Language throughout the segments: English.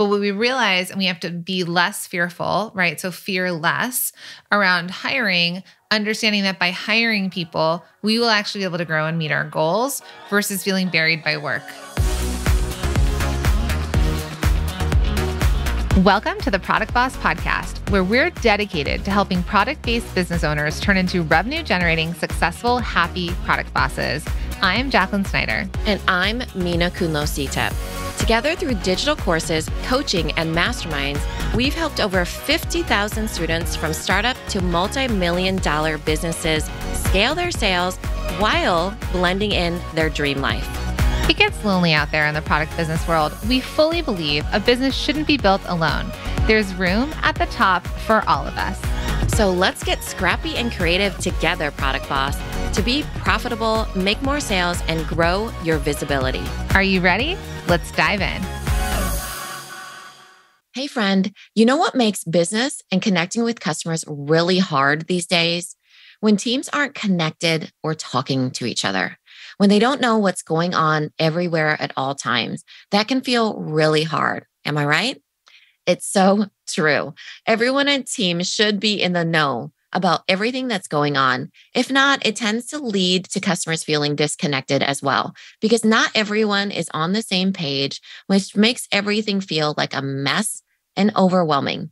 But what we realize, and we have to be less fearful, right? So fear less around hiring, understanding that by hiring people, we will actually be able to grow and meet our goals versus feeling buried by work. Welcome to the Product Boss Podcast, where we're dedicated to helping product-based business owners turn into revenue-generating, successful, happy product bosses. I'm Jacqueline Snyder. And I'm Mina Kunlo-Sitep. Together through digital courses, coaching, and masterminds, we've helped over 50,000 students from startup to multi-million-dollar businesses scale their sales while blending in their dream life. It gets lonely out there in the product business world. We fully believe a business shouldn't be built alone. There's room at the top for all of us. So let's get scrappy and creative together, Product Boss, to be profitable, make more sales, and grow your visibility. Are you ready? Let's dive in. Hey, friend, you know what makes business and connecting with customers really hard these days? When teams aren't connected or talking to each other. When they don't know what's going on everywhere at all times, that can feel really hard. Am I right? It's so true. Everyone in team should be in the know about everything that's going on. If not, it tends to lead to customers feeling disconnected as well, because not everyone is on the same page, which makes everything feel like a mess and overwhelming.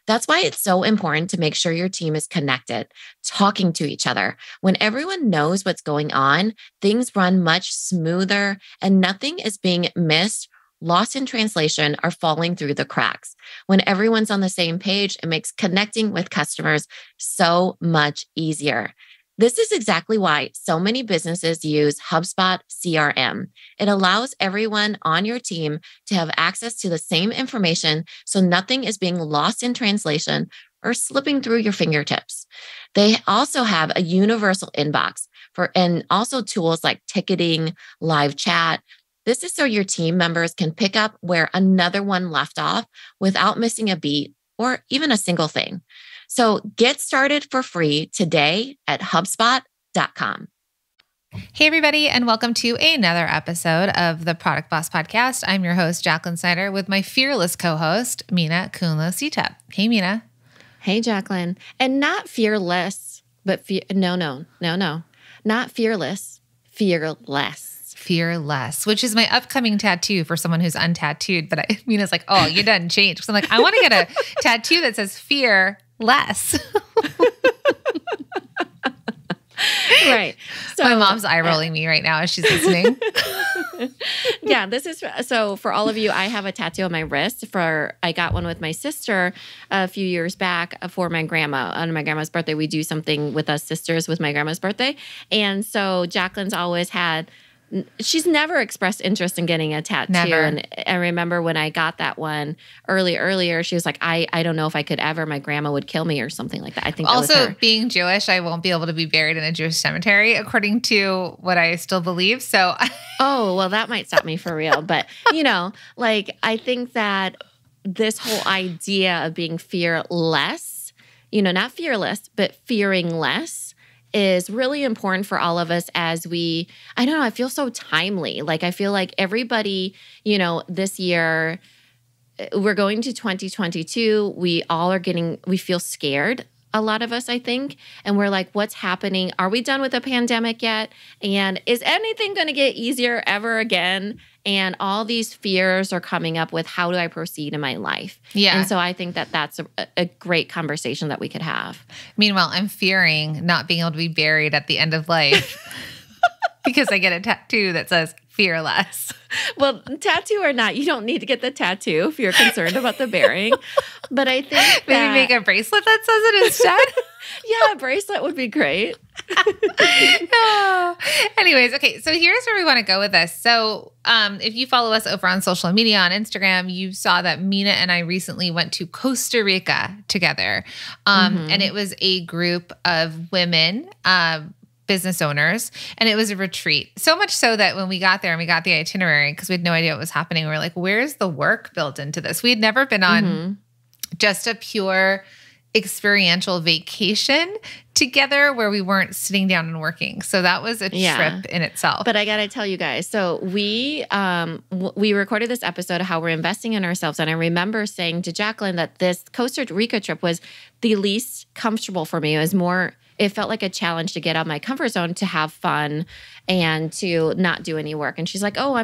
That's why it's so important to make sure your team is connected, talking to each other. When everyone knows what's going on, things run much smoother and nothing is being missed, lost in translation, or falling through the cracks. When everyone's on the same page, it makes connecting with customers so much easier. This is exactly why so many businesses use HubSpot CRM. It allows everyone on your team to have access to the same information so nothing is being lost in translation or slipping through your fingertips. They also have a universal inbox and also tools like ticketing, live chat. This is so your team members can pick up where another one left off without missing a beat or even a single thing. So get started for free today at HubSpot.com. Hey, everybody, and welcome to another episode of the Product Boss Podcast. I'm your host, Jacqueline Snyder, with my fearless co-host, Mina Kunlo-Sitep. Hey, Mina. Hey, Jacqueline. And not fearless, but no. Not fearless, fearless. Fearless, which is my upcoming tattoo for someone who's untattooed. But Mina's like, oh, you done changed. So I'm like, I want to get a tattoo that says fear less. Right. So my mom's eye rolling me right now as she's listening. Yeah, this is so for all of you. I have a tattoo on my wrist. I got one with my sister a few years back for my grandma. On my grandma's birthday, we do something with us sisters with my grandma's birthday, and so Jacqueline's always had. She's never expressed interest in getting a tattoo. Never. And I remember when I got that one earlier, she was like, I don't know if I could ever, my grandma would kill me or something like that. I think that was also her. Being Jewish, I won't be able to be buried in a Jewish cemetery, according to what I still believe. So, oh, well, that might stop me for real. But, I think that this whole idea of being fearless, not fearless, but fearing less, is really important for all of us as I feel so timely. Like, I feel like everybody, this year, we're going to 2022. We feel scared. A lot of us, I think. And we're like, what's happening? Are we done with the pandemic yet? And is anything going to get easier ever again? And all these fears are coming up with, how do I proceed in my life? Yeah. And so I think that that's a great conversation that we could have. Meanwhile, I'm fearing not being able to be buried at the end of life because I get a tattoo that says fearless. Well, tattoo or not, you don't need to get the tattoo if you're concerned about the burying. But I think that maybe make a bracelet that says it instead. Yeah, a bracelet would be great. Oh. Anyways, okay, so here's where we want to go with this. So if you follow us over on social media, on Instagram, you saw that Mina and I recently went to Costa Rica together. And it was a group of women, business owners, and it was a retreat. So much so that when we got there and we got the itinerary, because we had no idea what was happening, we were like, where's the work built into this? We had never been on just a pure experiential vacation together where we weren't sitting down and working. So that was a trip in itself. But I got to tell you guys, so we recorded this episode of how we're investing in ourselves. And I remember saying to Jacqueline that this Costa Rica trip was the least comfortable for me. It felt like a challenge to get out of my comfort zone, to have fun and to not do any work. And she's like, oh,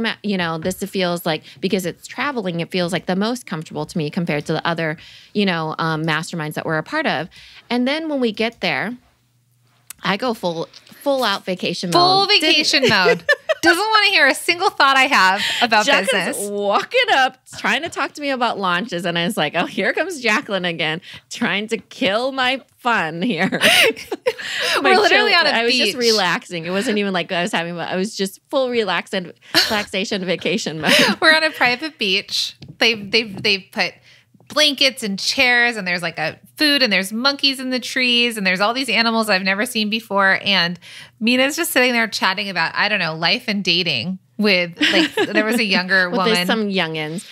this feels like, because it's traveling, it feels like the most comfortable to me compared to the other, masterminds that we're a part of. And then when we get there, I go full out vacation mode. Full vacation mode. Doesn't want to hear a single thought I have about business. Walking up, trying to talk to me about launches. And I was like, oh, here comes Jacqueline again, trying to kill my fun here. We're literally on a beach. I was just relaxing. It wasn't even like I was just full relaxation vacation mode. We're on a private beach. They've put blankets and chairs, and there's like a food, and there's monkeys in the trees, and there's all these animals I've never seen before. And Mina's just sitting there chatting about, I don't know, life and dating with, like, there was a younger woman. Some youngins.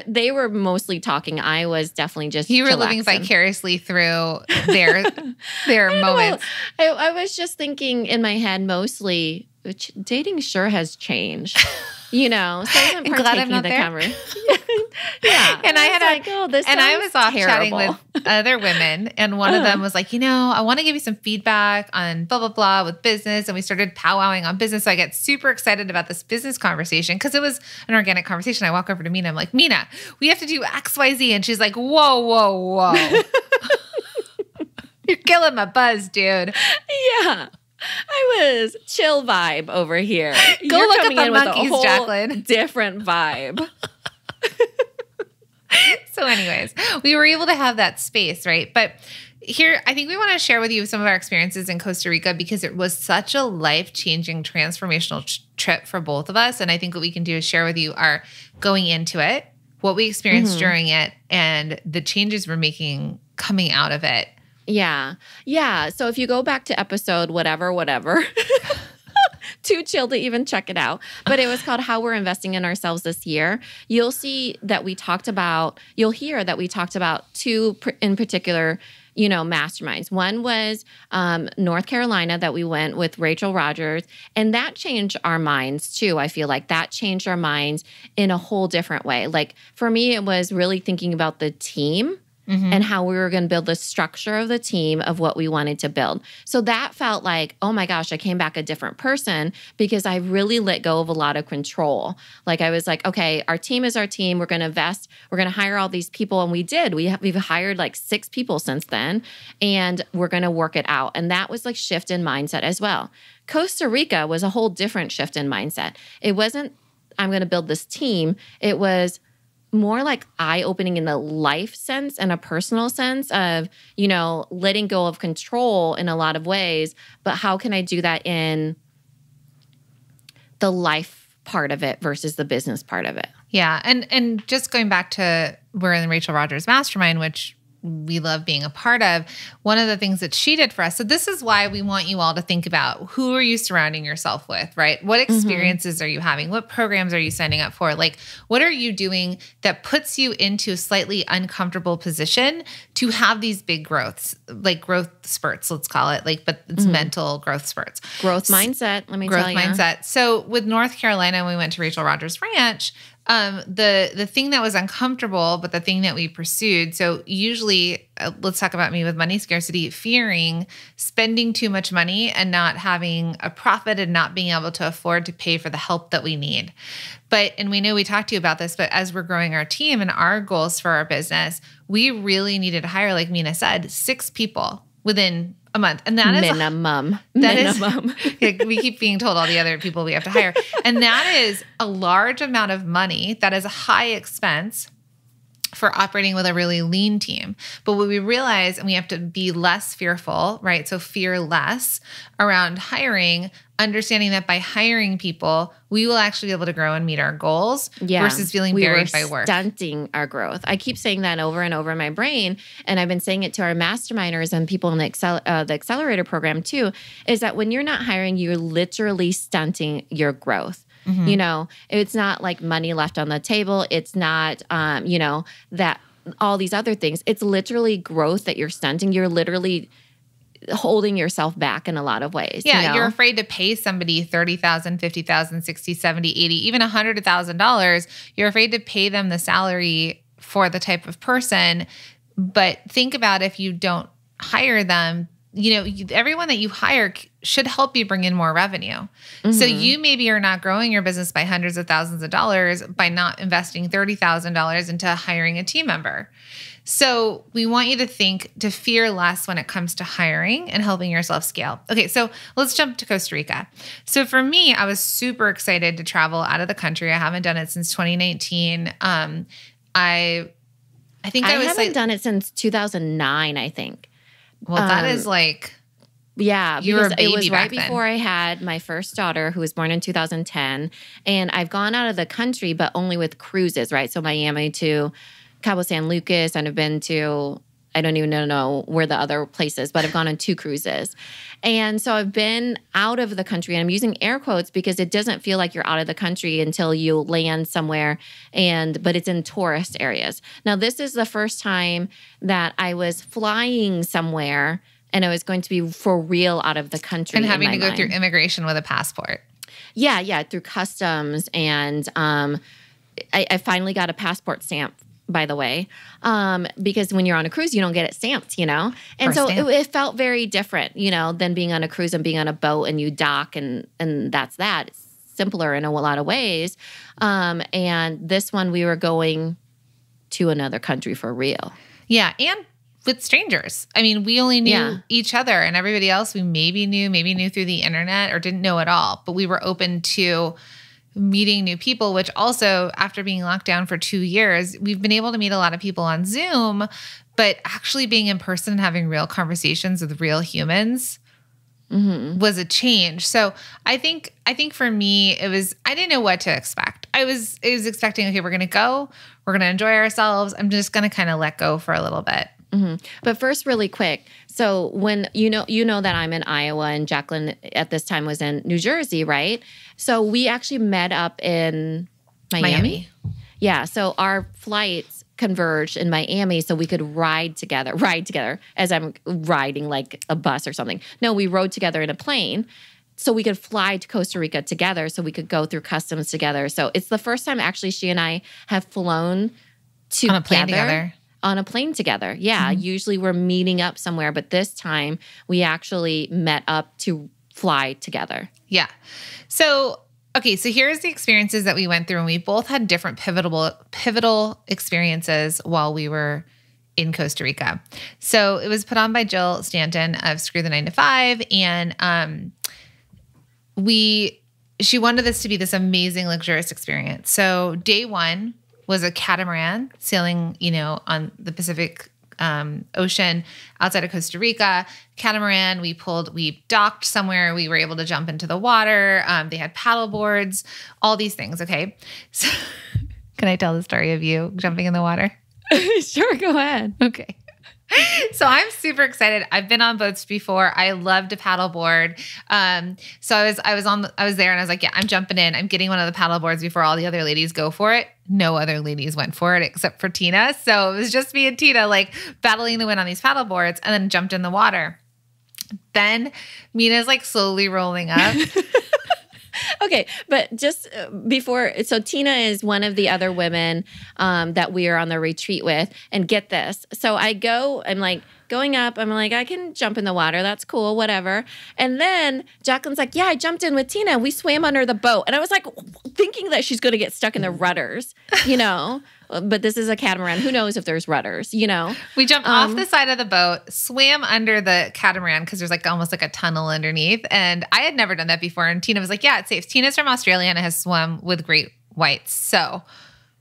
They were mostly talking. I was definitely just You were living vicariously through their moments. I was just thinking in my head mostly, dating sure has changed. So I wasn't partaking in the conversation. Yeah. And I was off chatting with other women, and one of them was like, I want to give you some feedback on blah, blah, blah with business. And we started powwowing on business. So I get super excited about this business conversation because it was an organic conversation. I walk over to Mina. I'm like, Mina, we have to do X, Y, Z. And she's like, whoa, whoa, whoa. You're killing my buzz, dude. Yeah. I was chill vibe over here. Go look at the monkeys, Jacqueline. Different vibe. So anyways, we were able to have that space, right? But here, I think we want to share with you some of our experiences in Costa Rica because it was such a life-changing, transformational trip for both of us. And I think what we can do is share with you our going into it, what we experienced during it, and the changes we're making coming out of it. Yeah. Yeah. So if you go back to episode whatever, too chill to even check it out. But it was called How We're Investing in Ourselves This Year. You'll hear that we talked about two in particular, masterminds. One was North Carolina that we went with Rachel Rogers. And that changed our minds too. I feel like that changed our minds in a whole different way. Like for me, it was really thinking about the team. And how we were going to build the structure of the team of what we wanted to build. So that felt like, oh my gosh, I came back a different person because I really let go of a lot of control. Like I was like, okay, our team is our team. We're going to invest. We're going to hire all these people. And we did. We've hired like 6 people since then. And we're going to work it out. And that was like shift in mindset as well. Costa Rica was a whole different shift in mindset. It wasn't, I'm going to build this team. It was more like eye-opening in the life sense and a personal sense of, letting go of control in a lot of ways. But how can I do that in the life part of it versus the business part of it? Yeah. And just going back to we're in the Rachel Rogers Mastermind, which we love being a part of, one of the things that she did for us. So this is why we want you all to think about who are you surrounding yourself with, right? What experiences are you having? What programs are you signing up for? Like, what are you doing that puts you into a slightly uncomfortable position to have these big growths, like growth spurts, let's call it, like, but it's mental growth spurts. Growth mindset, let me tell you. Growth mindset. So with North Carolina, when we went to Rachel Rogers Ranch, the thing that was uncomfortable, but the thing that we pursued. So usually, let's talk about me with money scarcity, fearing spending too much money and not having a profit and not being able to afford to pay for the help that we need. And we know we talked to you about this, but as we're growing our team and our goals for our business, we really needed to hire, like Mina said, 6 people within a month. And that is minimum. We keep being told all the other people we have to hire. And that is a large amount of money. That is a high expense for operating with a really lean team. But what we realize, and we have to be less fearful, right? So fear less around hiring, understanding that by hiring people, we will actually be able to grow and meet our goals versus feeling buried by work. Stunting our growth. I keep saying that over and over in my brain, and I've been saying it to our masterminders and people in the accelerator program too, is that when you're not hiring, you're literally stunting your growth. It's not like money left on the table. It's not, that all these other things. It's literally growth that you're stunting. You're literally holding yourself back in a lot of ways. Yeah, you're afraid to pay somebody $30,000, $50,000, $60,000, $70,000, $80,000, even $100,000. You're afraid to pay them the salary for the type of person. But think about if you don't hire them, everyone that you hire should help you bring in more revenue. Mm-hmm. So you maybe are not growing your business by hundreds of thousands of dollars by not investing $30,000 into hiring a team member. So we want you to fear less when it comes to hiring and helping yourself scale. Okay, so let's jump to Costa Rica. So for me, I was super excited to travel out of the country. I haven't done it since 2019. I haven't done it since 2009, I think. Well, that is yeah, you were a baby it was right then. before I had my first daughter, who was born in 2010. And I've gone out of the country, but only with cruises, right? So Miami to Cabo San Lucas, and I've been to, I don't even know where the other places, but I've gone on 2 cruises. And so I've been out of the country, and I'm using air quotes because it doesn't feel like you're out of the country until you land somewhere, but it's in tourist areas. Now, this is the first time that I was flying somewhere and I was going to be for real out of the country. And having to go through immigration with a passport. Yeah, through customs. And I finally got a passport stamp, by the way, because when you're on a cruise, you don't get it stamped, And so it felt very different, than being on a cruise and being on a boat and you dock and that's that. It's simpler in a lot of ways. And this one, we were going to another country for real. Yeah, and with strangers. I mean, we only knew each other, and everybody else we maybe knew through the internet or didn't know at all. But we were open to meeting new people, which also, after being locked down for 2 years, we've been able to meet a lot of people on Zoom, but actually being in person and having real conversations with real humans was a change. So I think for me, I didn't know what to expect. I was expecting, okay, we're going to enjoy ourselves. I'm just going to kind of let go for a little bit. Mm-hmm. But first, really quick. So when you know that I'm in Iowa and Jacqueline at this time was in New Jersey, right? So we actually met up in Miami. Yeah. So our flights converged in Miami so we could ride together as I'm riding like a bus or something. No, we rode together in a plane so we could fly to Costa Rica together so we could go through customs together. So it's the first time actually she and I have flown together. On a plane together. On a plane together. Yeah. Mm-hmm. Usually we're meeting up somewhere, but this time we actually met up to fly together. Yeah. So, okay. So here's the experiences that we went through, and we both had different pivotal experiences while we were in Costa Rica. So it was put on by Jill Stanton of Screw the 9 to 5. And, she wanted this to be this amazing, luxurious experience. So day one was a catamaran sailing, on the Pacific Ocean outside of Costa Rica. Catamaran, we docked somewhere. We were able to jump into the water. They had paddle boards, all these things. Okay. So can I tell the story of you jumping in the water? Sure. Go ahead. Okay. So I'm super excited. I've been on boats before. I love to paddleboard. So I was there and I was like, yeah, I'm jumping in. I'm getting one of the paddle boards before all the other ladies go for it. No other ladies went for it except for Tina. So it was just me and Tina like battling the wind on these paddle boards, and then jumped in the water. Then Mina's like slowly rolling up. Okay, but just before, so Tina is one of the other women that we are on the retreat with. And get this. So I'm like going up. I'm like, I can jump in the water. That's cool, whatever. And then Jacqueline's like, yeah, I jumped in with Tina. We swam under the boat. And I was like thinking that she's going to get stuck in the rudders, But this is a catamaran. Who knows if there's rudders, We jumped off the side of the boat, swam under the catamaran because there's like almost like a tunnel underneath. And I had never done that before. And Tina was like, yeah, it's safe. Tina's from Australia and has swum with great whites. So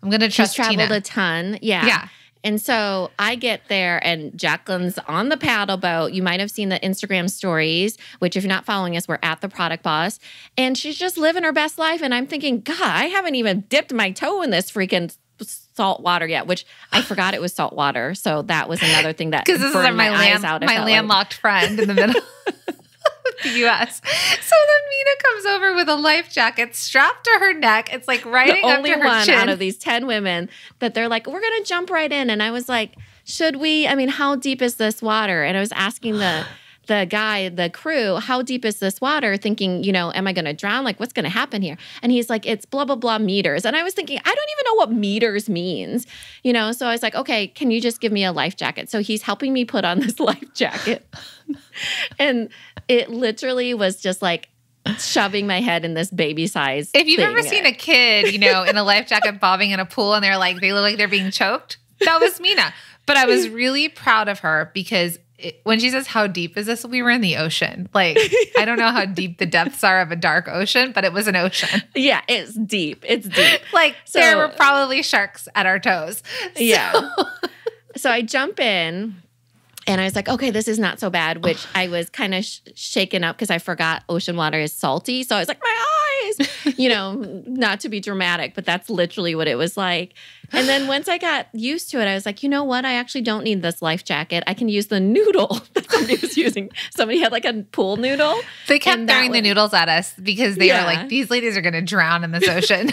I'm going to trust Tina. She's traveled a ton. Yeah. Yeah. And so I get there and Jacqueline's on the paddle boat. You might have seen the Instagram stories, which if you're not following us, we're at The Product Boss. And she's just living her best life. And I'm thinking, God, I haven't even dipped my toe in this freaking salt water yet, which I forgot it was salt water. So that was another thing that because this is my landlocked friend in the middle. the US. So then Mina comes over with a life jacket strapped to her neck. It's like riding up to her only one chin. out of these 10 women that they're like, we're going to jump right in. And I was like, should we? I mean, how deep is this water? And I was asking the guy, the crew, how deep is this water? Thinking, am I going to drown? Like, what's going to happen here? And he's like, it's blah, blah, blah meters. And I was thinking, I don't even know what meters means, So I was like, okay, can you just give me a life jacket? So he's helping me put on this life jacket. And it literally was just like shoving my head in this baby size. If you've ever seen a kid, in a life jacket bobbing in a pool and they look like they're being choked, that was Mina. But I was really proud of her because when she says, how deep is this? We were in the ocean. Like, I don't know how deep the depths are of a dark ocean, but it was an ocean. Yeah, it's deep. It's deep. Like, there were probably sharks at our toes. Yeah. So I jump in. And I was like, okay, this is not so bad, which I was kind of shaken up because I forgot ocean water is salty. So I was like, my eyes, not to be dramatic, but that's literally what it was like. And then once I got used to it, I was like, you know what? I actually don't need this life jacket. I can use the noodle that somebody was using. Somebody had like a pool noodle. They kept throwing the noodles at us because they were like, these ladies are going to drown in this ocean.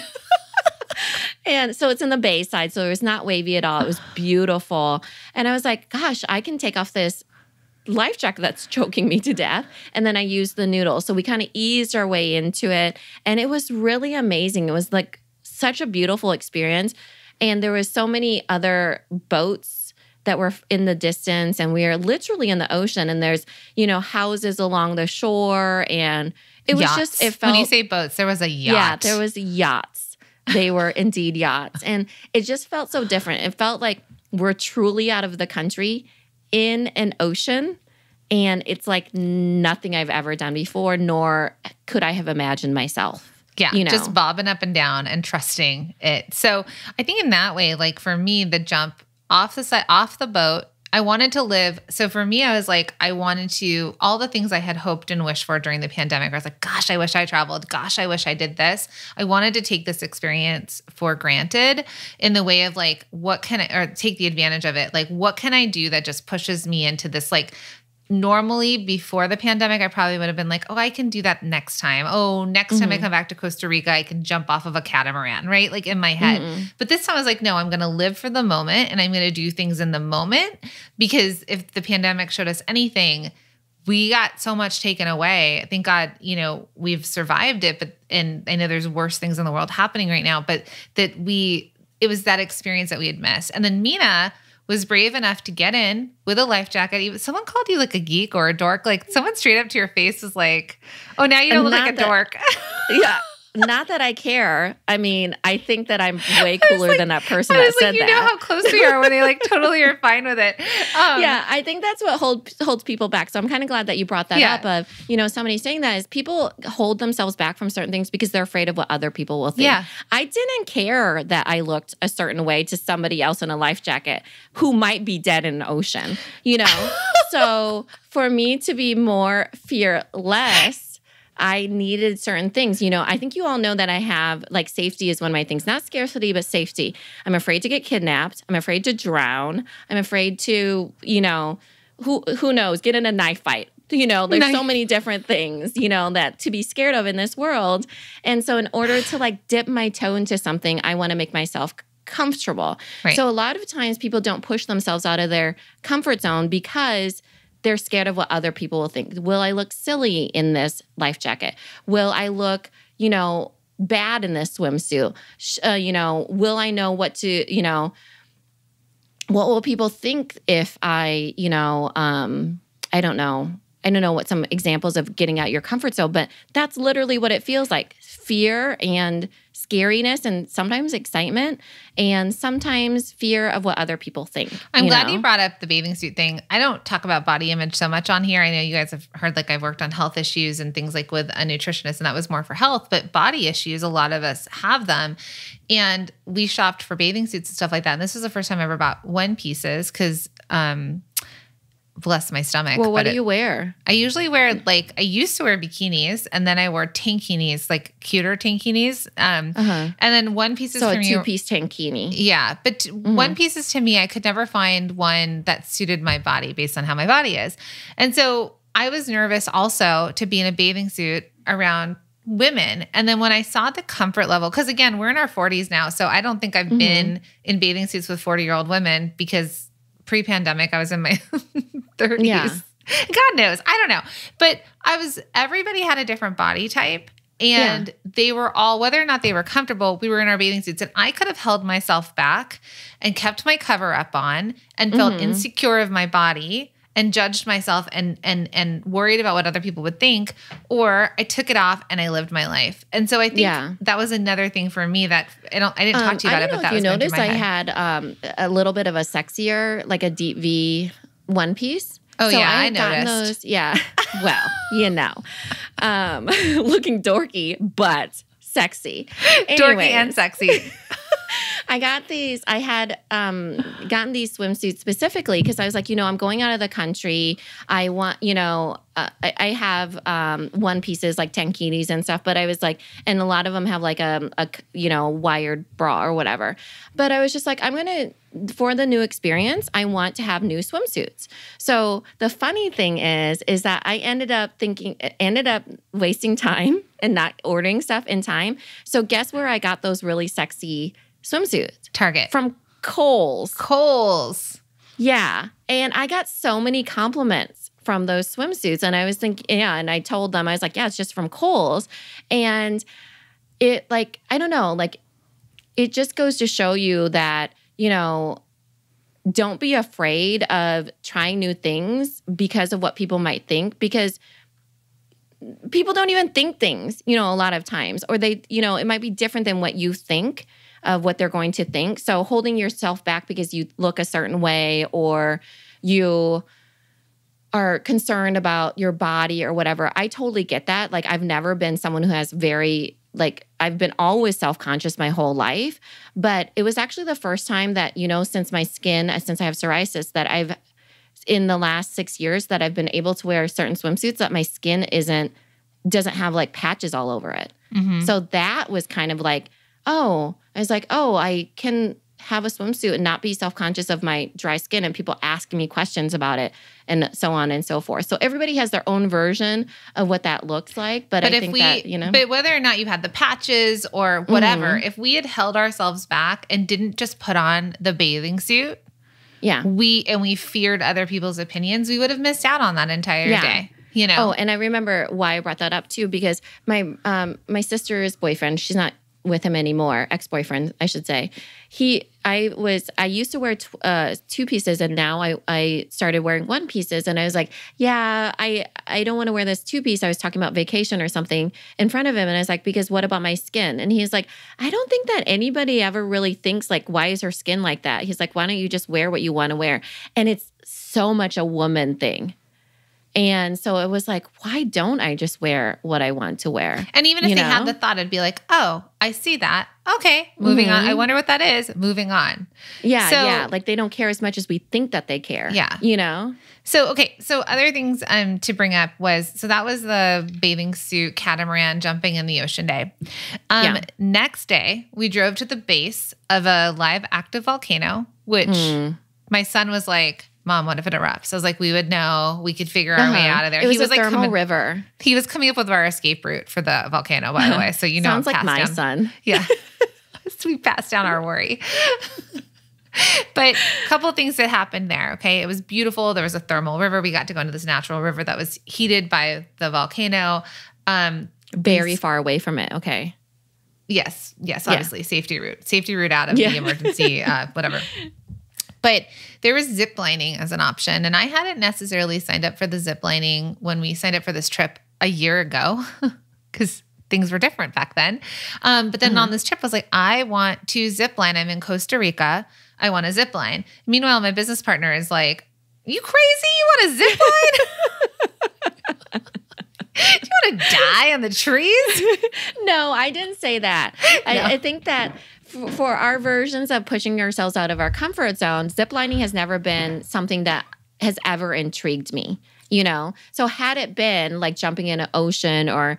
And so it's in the bay side, so it was not wavy at all. It was beautiful. And I was like, gosh, I can take off this life jacket that's choking me to death. And then I used the noodle. So we kind of eased our way into it. And it was really amazing. It was like such a beautiful experience. And there was so many other boats that were in the distance. And we are literally in the ocean. And there's, houses along the shore. And it was yachts. It felt. When you say boats, there was a yacht. Yeah, there was yachts. They were indeed yachts. And it just felt so different. It felt like we're truly out of the country in an ocean. And it's like nothing I've ever done before, nor could I have imagined myself. Yeah, just bobbing up and down and trusting it. So I think in that way, like for me, the jump off the boat, I wanted to live. So for me, I was like, I wanted to, all the things I had hoped and wished for during the pandemic, I was like, gosh, I wish I traveled. Gosh, I wish I did this. I wanted to take this experience for granted in the way of like, what can I, or take the advantage of it. Like, what can I do that just pushes me into this, like, normally before the pandemic, I probably would have been like, oh, I can do that next time. Oh, next time I come back to Costa Rica, I can jump off of a catamaran, right? Like in my head. But this time I was like, no, I'm going to live for the moment and I'm going to do things in the moment, because if the pandemic showed us anything, we got so much taken away. Thank God, we've survived it, and I know there's worse things in the world happening right now, but it was that experience that we had missed. And then Mina was brave enough to get in with a life jacket. Someone called you like a geek or a dork. Like someone straight up to your face was like, oh, now you don't look like a dork. Yeah. Not that I care. I mean, I think that I'm way cooler than that person that said that. You know how close we are when they like totally are fine with it. Yeah, I think that's what holds people back. So I'm kind of glad that you brought that up of, somebody saying that is people hold themselves back from certain things because they're afraid of what other people will think. Yeah. I didn't care that I looked a certain way to somebody else in a life jacket who might be dead in an ocean, So for me to be more fearless, I needed certain things. I think you all know that I have, like, safety is one of my things. Not scarcity, but safety. I'm afraid to get kidnapped. I'm afraid to drown. I'm afraid to, who knows, get in a knife fight. There's so many different things, that to be scared of in this world. And so in order to, like, dip my toe into something, I want to make myself comfortable. Right. So a lot of times people don't push themselves out of their comfort zone because they're scared of what other people will think. Will I look silly in this life jacket? Will I look, bad in this swimsuit? Will I know what to, what will people think if I don't know. I don't know what some examples of getting out your comfort zone, but that's literally what it feels like. Fear and scariness and sometimes excitement and sometimes fear of what other people think. I'm glad you brought up the bathing suit thing. I don't talk about body image so much on here. I know you guys have heard, like, I've worked on health issues and things like with a nutritionist, and that was more for health, but body issues, a lot of us have them. And we shopped for bathing suits and stuff like that. And this was the first time I ever bought one pieces because, bless my stomach. Well, what do you wear? I usually wear, like, I used to wear bikinis, and then I wore tankinis, like cuter tankinis. And then one pieces so for me. So a two-piece tankini. Yeah. But one pieces to me, I could never find one that suited my body based on how my body is. And so I was nervous also to be in a bathing suit around women. And then when I saw the comfort level, because again, we're in our 40s now. So I don't think I've been in bathing suits with 40-year-old women, because pre-pandemic, I was in my 30s. Yeah. God knows. I don't know. But everybody had a different body type. And they were all, whether or not they were comfortable, we were in our bathing suits. And I could have held myself back and kept my cover up on and felt insecure of my body and judged myself and worried about what other people would think, or I took it off and I lived my life. And so I think that was another thing for me that I didn't talk to you about it, but that was going through my head. I had a little bit of a sexier, like a deep V one piece. Oh, so yeah, I noticed. Those, yeah. Well, looking dorky, but sexy. Dorky and sexy. I had gotten these swimsuits specifically because I was like, I'm going out of the country. I want, I have one pieces like tankinis and stuff, but I was like, and a lot of them have like a wired bra or whatever. But I was just like, for the new experience, I want to have new swimsuits. So the funny thing is that I ended up wasting time and not ordering stuff in time. So guess where I got those really sexy swimsuits? Target. From Kohl's. Kohl's. Yeah. And I got so many compliments from those swimsuits. And I was thinking, and I told them, I was like, it's just from Kohl's. And it I don't know, it just goes to show you that, don't be afraid of trying new things because of what people might think, because people don't even think things, a lot of times, or they, it might be different than what you think of what they're going to think. So holding yourself back because you look a certain way, or you are concerned about your body or whatever. I totally get that. I've never been someone who has I've been always self-conscious my whole life, but it was actually the first time that, since I have psoriasis, that in the last 6 years that I've been able to wear certain swimsuits that my skin doesn't have patches all over it. Mm-hmm. So that was kind of I can have a swimsuit and not be self-conscious of my dry skin and people asking me questions about it and so on and so forth. So everybody has their own version of what that looks like. But I think But whether or not you had the patches or whatever, if we had held ourselves back and didn't just put on the bathing suit, we feared other people's opinions, we would have missed out on that entire day. Oh, and I remember why I brought that up too, because my sister's boyfriend, she's not with him anymore, ex-boyfriend, I should say. I used to wear two pieces, and now I started wearing one pieces. And I was like, I don't want to wear this two piece. I was talking about vacation or something in front of him. And I was like, because what about my skin? And he's like, I don't think that anybody ever really thinks why is her skin like that? He's like, why don't you just wear what you want to wear? And it's so much a woman thing. And so it was like, why don't I just wear what I want to wear? And even if they had the thought, I'd be like, oh, I see that. Okay, moving on. I wonder what that is. Moving on. Yeah. They don't care as much as we think that they care. Yeah. So, okay. So other things to bring up that was the bathing suit catamaran jumping in the ocean day. Next day, we drove to the base of a live active volcano, which my son was like, Mom, what if it erupts? I was like, we would know. We could figure our way out of there. It was a thermal river. He was coming up with our escape route for the volcano, by the way. So sounds like my son. Yeah, so we passed down our worry. But a couple of things that happened there. Okay, it was beautiful. There was a thermal river. We got to go into this natural river that was heated by the volcano. Very far away from it. Okay. Yes. Obviously, safety route out of the emergency, whatever. But there was zip lining as an option. And I hadn't necessarily signed up for the zip lining when we signed up for this trip a year ago because things were different back then. But then on this trip, I was like, I want to zip line. I'm in Costa Rica. I want a zip line. Meanwhile, my business partner is like, you crazy? You want a zip line? Do you want to die on the trees? No, I didn't say that. No. I think that for our versions of pushing ourselves out of our comfort zone, ziplining has never been something that has ever intrigued me, So had it been like jumping in an ocean or,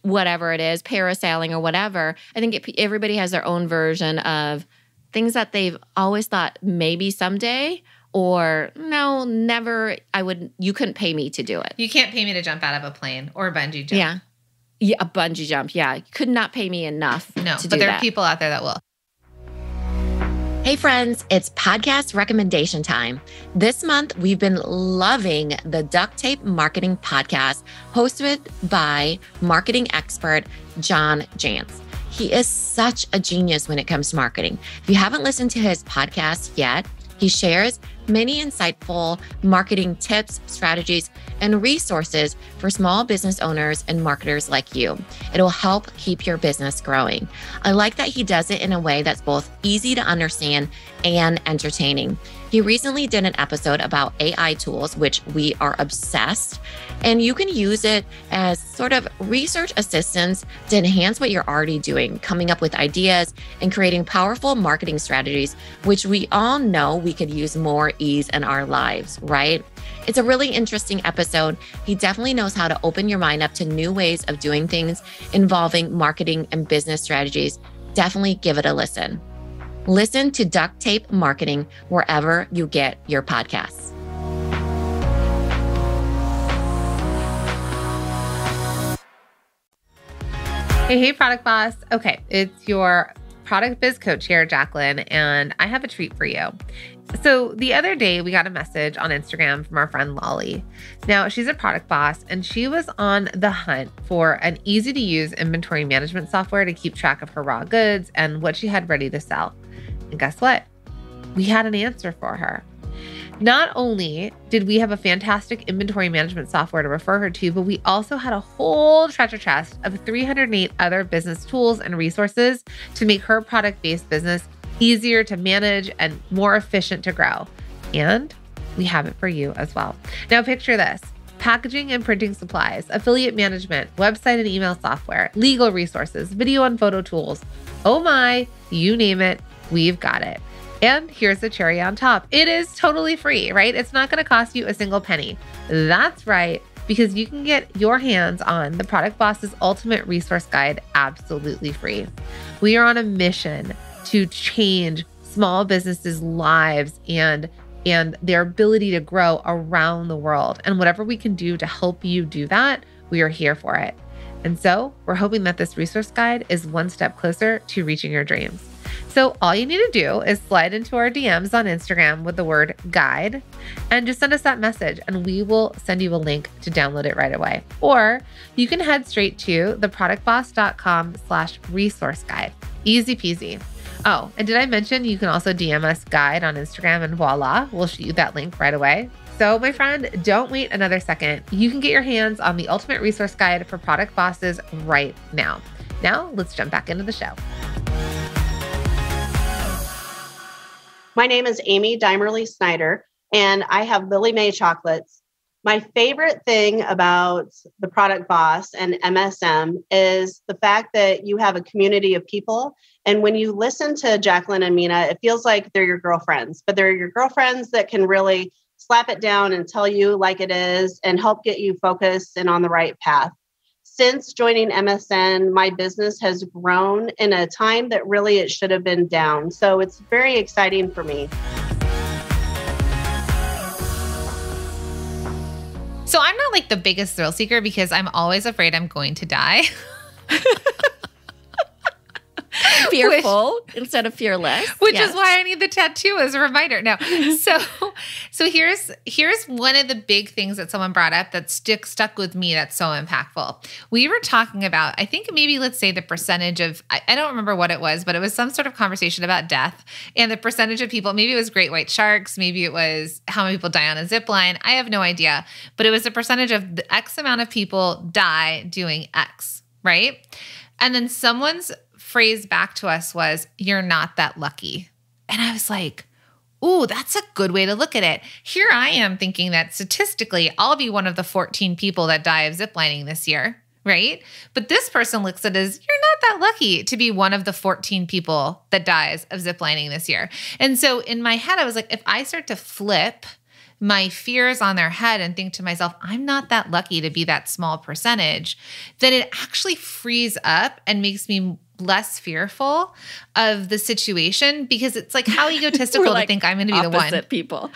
whatever it is, parasailing or whatever, I think everybody has their own version of things that they've always thought maybe someday or no, never, you couldn't pay me to do it. You can't pay me to jump out of a plane or a bungee jump. Yeah. Yeah, a bungee jump. Yeah. You could not pay me enough. No, to but do there that. are people out there that will. Hey friends, it's podcast recommendation time. This month, we've been loving the Duct Tape Marketing Podcast hosted by marketing expert John Jantz. He is such a genius when it comes to marketing. If you haven't listened to his podcast yet, he shares many insightful marketing tips, strategies, and resources for small business owners and marketers like you. It'll help keep your business growing. I like that he does it in a way that's both easy to understand and entertaining. He recently did an episode about AI tools, which we are obsessed, and you can use it as sort of research assistants to enhance what you're already doing, coming up with ideas and creating powerful marketing strategies, which we all know we could use more ease in our lives, right? It's a really interesting episode. He definitely knows how to open your mind up to new ways of doing things involving marketing and business strategies. Definitely give it a listen. Listen to Duct Tape Marketing wherever you get your podcasts. Hey, Product Boss. Okay, it's your product biz coach here, Jacqueline, and I have a treat for you. So the other day, we got a message on Instagram from our friend Lolly. Now, she's a product boss, and she was on the hunt for an easy-to-use inventory management software to keep track of her raw goods and what she had ready to sell. And guess what? We had an answer for her. Not only did we have a fantastic inventory management software to refer her to, but we also had a whole treasure chest of 308 other business tools and resources to make her product-based business easier to manage and more efficient to grow. And we have it for you as well. Now picture this: packaging and printing supplies, affiliate management, website and email software, legal resources, video and photo tools. Oh my, you name it, we've got it. And here's the cherry on top. It is totally free, right? It's not going to cost you a single penny. That's right, because you can get your hands on the Product Boss's Ultimate Resource Guide absolutely free. We are on a mission to change small businesses' lives and their ability to grow around the world. And whatever we can do to help you do that, we are here for it. And so we're hoping that this resource guide is one step closer to reaching your dreams. So all you need to do is slide into our DMs on Instagram with the word guide and just send us that message and we will send you a link to download it right away. Or you can head straight to theproductboss.com/resource guide. Easy peasy. Oh, and did I mention you can also DM us guide on Instagram and voila, we'll shoot you that link right away. So my friend, don't wait another second. You can get your hands on the Ultimate Resource Guide for Product Bosses right now. Now let's jump back into the show. My name is Amy Dimerly Snyder, and I have Lily May chocolates. My favorite thing about the Product Boss and MSM is the fact that you have a community of people. And when you listen to Jacqueline and Mina, it feels like they're your girlfriends, but they're your girlfriends that can really slap it down and tell you like it is and help get you focused and on the right path. Since joining MSN, my business has grown in a time that really it should have been down. So it's very exciting for me. So I'm not like the biggest thrill seeker because I'm always afraid I'm going to die. Fearful instead of fearless. Which is why I need the tattoo as a reminder. No. So here's one of the big things that someone brought up that stuck with me that's so impactful. We were talking about, I think maybe let's say the percentage of, I don't remember what it was, but it was some sort of conversation about death and the percentage of people, maybe it was great white sharks, maybe it was how many people die on a zip line. I have no idea, but it was a percentage of the X amount of people die doing X, right? And then someone's phrase back to us was, "You're not that lucky." And I was like, ooh, that's a good way to look at it. Here I am thinking that statistically, I'll be one of the 14 people that die of ziplining this year, right? But this person looks at it as, you're not that lucky to be one of the 14 people that dies of ziplining this year. And so in my head, I was like, if I start to flip my fears on their head and think to myself, I'm not that lucky to be that small percentage, then it actually frees up and makes me less fearful of the situation because it's like how egotistical to think I'm going to be the one. Opposite people.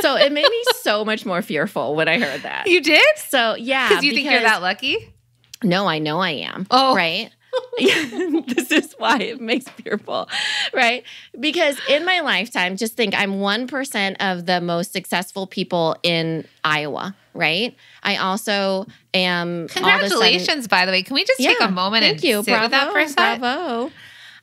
So it made me so much more fearful when I heard that. You did? So yeah. Because you think you're that lucky? No, I know I am. Oh. Right? This is why it makes fearful, right? Because in my lifetime, just think I'm 1% of the most successful people in Iowa, right? I also am. Congratulations, by the way. Can we just take a moment and sit with that for a second? Bravo.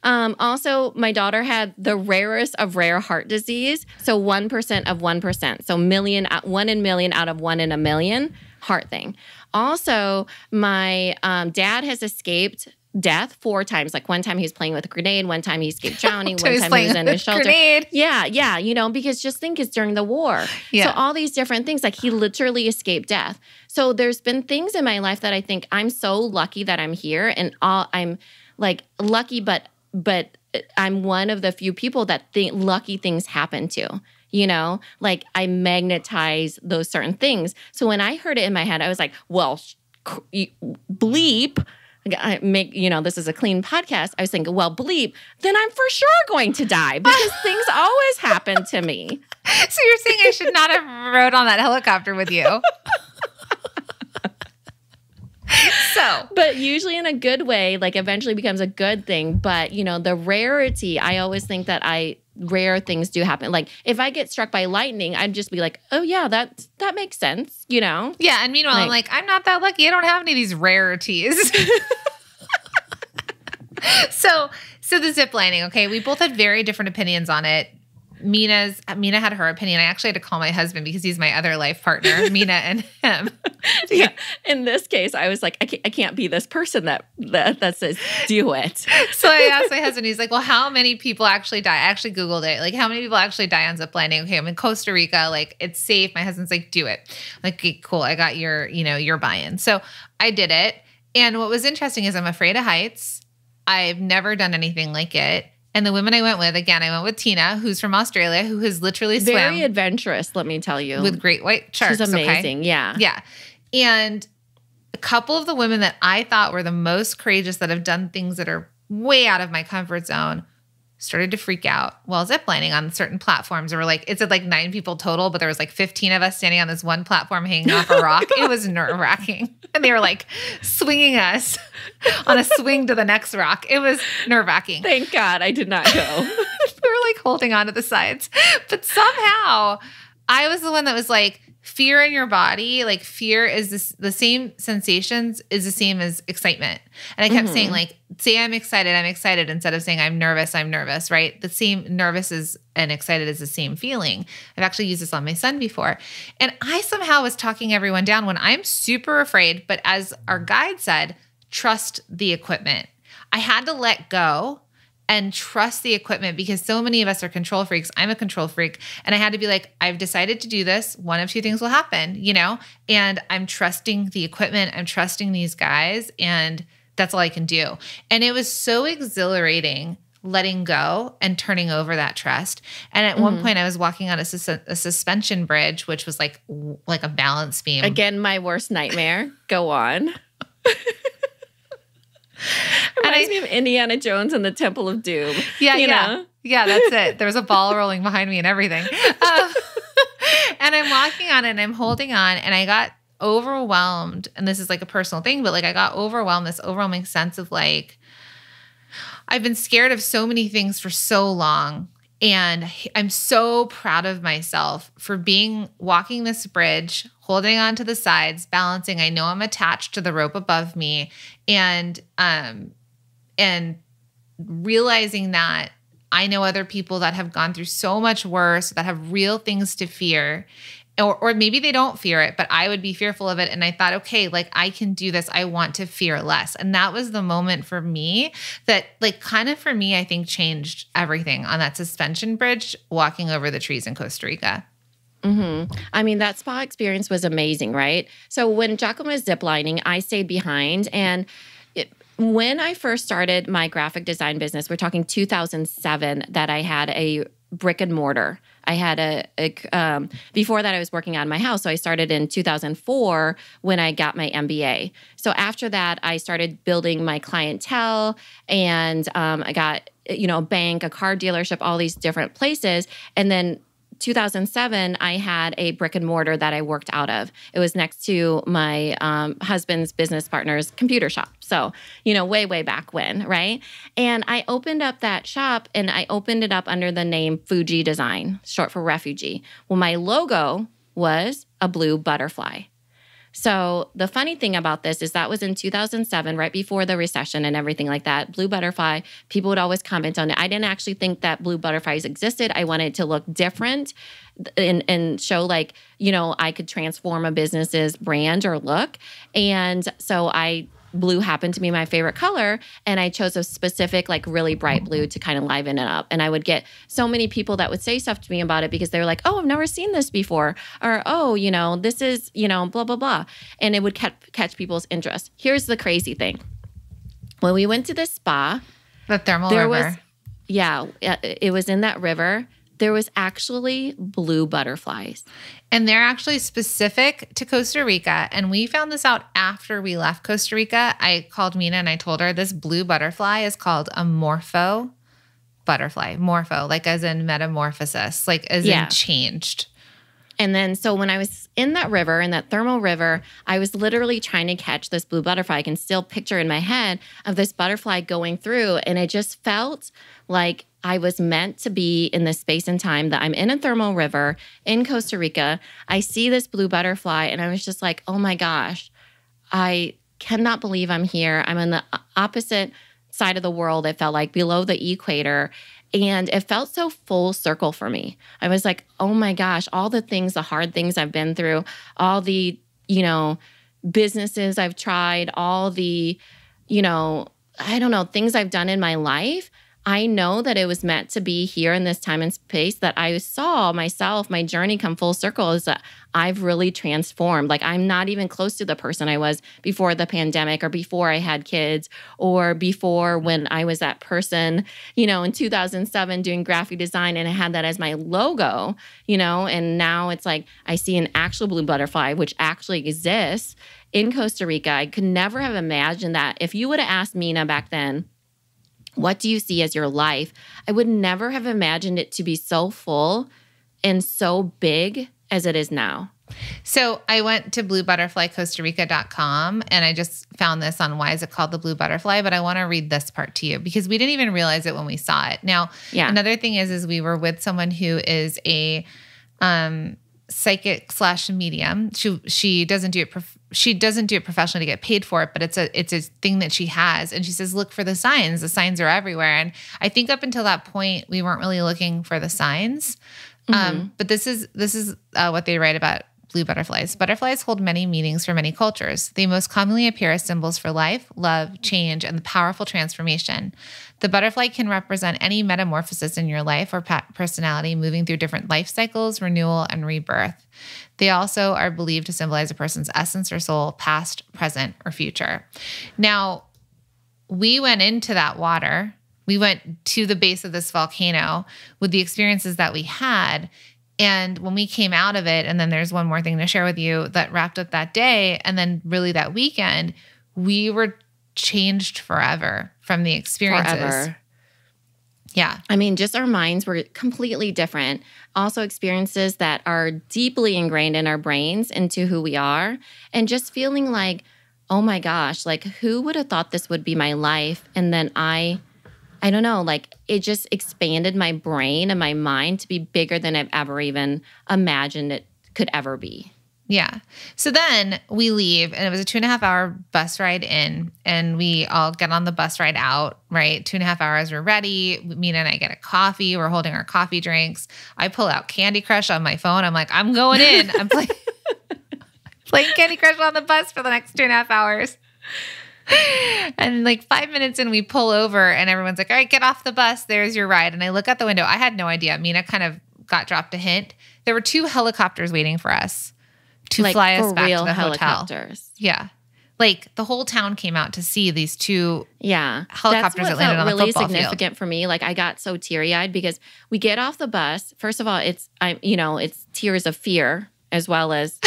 Also, my daughter had the rarest of rare heart disease. So 1% of 1%. So 1 in a million out of 1 in a million heart thing. Also, my dad has escaped death 4 times. Like one time he was playing with a grenade, one time he escaped drowning, one time he was in a shelter. Grenade. Yeah, because just think it's during the war. Yeah. So all these different things, like he literally escaped death. So there's been things in my life that I think I'm so lucky that I'm here, and I'm like lucky, but I'm one of the few people that lucky things happen to. Like I magnetize those certain things. So when I heard it in my head, I was like, well, bleep. This is a clean podcast. I was thinking, well, bleep, then I'm for sure going to die because things always happen to me. So you're saying I should not have rode on that helicopter with you? But usually in a good way, like eventually becomes a good thing. But, the rarity, I always think that rare things do happen. Like if I get struck by lightning, I'd just be like, oh yeah, that makes sense, Yeah. And meanwhile, I'm not that lucky. I don't have any of these rarities. So the zip lining, okay, we both had very different opinions on it. Mina had her opinion. I actually had to call my husband because he's my other life partner, Mina and him. Yeah. In this case, I was like, I can't be this person that says, do it. So I asked my husband, he's like, well, how many people actually die? I actually Googled it. Like, how many people actually die on zip lining? Okay, I'm in Costa Rica. Like, it's safe. My husband's like, do it. Like, okay, cool. I got your buy-in. So I did it. And what was interesting is I'm afraid of heights. I've never done anything like it. And the women I went with, again, I went with Tina, who's from Australia, who has literally swam. Very adventurous, let me tell you. With great white sharks. She's amazing, okay? Yeah. Yeah. And a couple of the women that I thought were the most courageous that have done things that are way out of my comfort zone started to freak out while ziplining on certain platforms. There were it said 9 people total, but there was 15 of us standing on this one platform hanging off a rock. It was nerve-wracking. And they were swinging us on a swing to the next rock. It was nerve-wracking. Thank God I did not go. We were holding on to the sides. But somehow I was the one that was fear in your body, fear is the same sensations is the same as excitement. And I kept saying say I'm excited instead of saying I'm nervous, right? The same nervous and excited is the same feeling. I've actually used this on my son before. And I somehow was talking everyone down when I'm super afraid, but as our guide said, trust the equipment. I had to let go and trust the equipment because so many of us are control freaks. I'm a control freak. And I had to be I've decided to do this. One of 2 things will happen, and I'm trusting the equipment. I'm trusting these guys, and that's all I can do. And it was so exhilarating letting go and turning over that trust. And at one point I was walking on a suspension bridge, which was like a balance beam. Again, my worst nightmare. Go on. Reminds me of Indiana Jones and the Temple of Doom. Yeah, that's it. There was a ball rolling behind me and everything. And I'm walking on it and I'm holding on and I got overwhelmed. And this is a personal thing, but I got overwhelmed, this overwhelming sense of I've been scared of so many things for so long. And I'm so proud of myself for walking this bridge, holding on to the sides, balancing. I know I'm attached to the rope above me, and realizing that I know other people that have gone through so much worse, that have real things to fear, or maybe they don't fear it, but I would be fearful of it. And I thought, okay, I can do this. I want to fear less. And that was the moment for me that for me, I think changed everything on that suspension bridge, walking over the trees in Costa Rica. Mm-hmm. I mean, that spa experience was amazing, right? So when Giacomo was ziplining, I stayed behind. And when I first started my graphic design business, we're talking 2007, that I had a brick and mortar. I had before that I was working on my house. So I started in 2004 when I got my MBA. So after that, I started building my clientele, and I got, a bank, a car dealership, all these different places. And then 2007, I had a brick and mortar that I worked out of. It was next to my husband's business partner's computer shop. So, way, way back when, right? And I opened up that shop, and I opened it up under the name Fuji Design, short for refugee. Well, my logo was a blue butterfly. So the funny thing about this is that was in 2007, right before the recession and everything like that. Blue butterfly, people would always comment on it. I didn't actually think that blue butterflies existed. I wanted it to look different and show I could transform a business's brand or look. And so blue happened to be my favorite color, and I chose a specific, really bright blue to kind of liven it up. And I would get so many people that would say stuff to me about it because they were like, oh, I've never seen this before. Or, oh, this is, blah, blah, blah. And it would catch people's interest. Here's the crazy thing. When we went to the spa, the thermal river. It was in that river. There was actually blue butterflies. And they're actually specific to Costa Rica. And we found this out after we left Costa Rica. I called Mina and I told her this blue butterfly is called a morpho butterfly. Morpho, as in metamorphosis, as in changed. And then, so when I was in that river, in that thermal river, I was literally trying to catch this blue butterfly. I can still picture in my head of this butterfly going through. And it just felt like I was meant to be in this space and time that I'm in a thermal river in Costa Rica. I see this blue butterfly, and I was just like, oh my gosh, I cannot believe I'm here. I'm on the opposite side of the world, it felt like, below the equator. And it felt so full circle for me. I was like, oh my gosh, all the things, the hard things I've been through, all the, businesses I've tried, all the, things I've done in my life. I know that it was meant to be here in this time and space, that I saw myself, my journey come full circle, is that I've really transformed. I'm not even close to the person I was before the pandemic, or before I had kids, or before when I was that person, in 2007 doing graphic design, and I had that as my logo, and now it's I see an actual blue butterfly, which actually exists in Costa Rica. I could never have imagined that. If you would have asked Mina back then, what do you see as your life? I would never have imagined it to be so full and so big as it is now. So I went to bluebutterflycostarica.com, and I just found this on why is it called the blue butterfly, but I want to read this part to you because we didn't even realize it when we saw it. Now, Another thing is we were with someone who is a psychic / medium. She doesn't do it. She doesn't do it professionally to get paid for it, but it's a thing that she has. And she says, look for the signs. The signs are everywhere. And I think up until that point, we weren't really looking for the signs. But this is what they write about blue butterflies. Butterflies hold many meanings for many cultures. They most commonly appear as symbols for life, love, change, and the powerful transformation. The butterfly can represent any metamorphosis in your life or personality, moving through different life cycles, renewal, and rebirth. They also are believed to symbolize a person's essence or soul, past, present, or future. Now, we went into that water. We went to the base of this volcano with the experiences that we had. And when we came out of it, and then there's one more thing to share with you that wrapped up that day, and then really that weekend, we were changed forever from the experiences. Forever. Yeah. I mean, just our minds were completely different. Also experiences that are deeply ingrained in our brains into who we are. And just feeling like, oh my gosh, who would have thought this would be my life? And then I don't know, it just expanded my brain and my mind to be bigger than I've ever even imagined it could ever be. Yeah. So then we leave, and it was a 2.5-hour bus ride in, and we all get on the bus ride out, right? 2.5 hours, we're ready. Mina and I get a coffee. We're holding our coffee drinks. I pull out Candy Crush on my phone. I'm like, I'm going in. I'm playing Candy Crush on the bus for the next 2.5 hours. And 5 minutes in, we pull over, and everyone's like, all right, get off the bus. There's your ride. And I look out the window. I had no idea. Mina kind of got dropped a hint. There were 2 helicopters waiting for us to fly us back to the hotel. Helicopters. Yeah. Like the whole town came out to see these two Yeah. helicopters that landed on the really football field. significant for me. Like I got so teary-eyed because we get off the bus. First of all, it's tears of fear as well as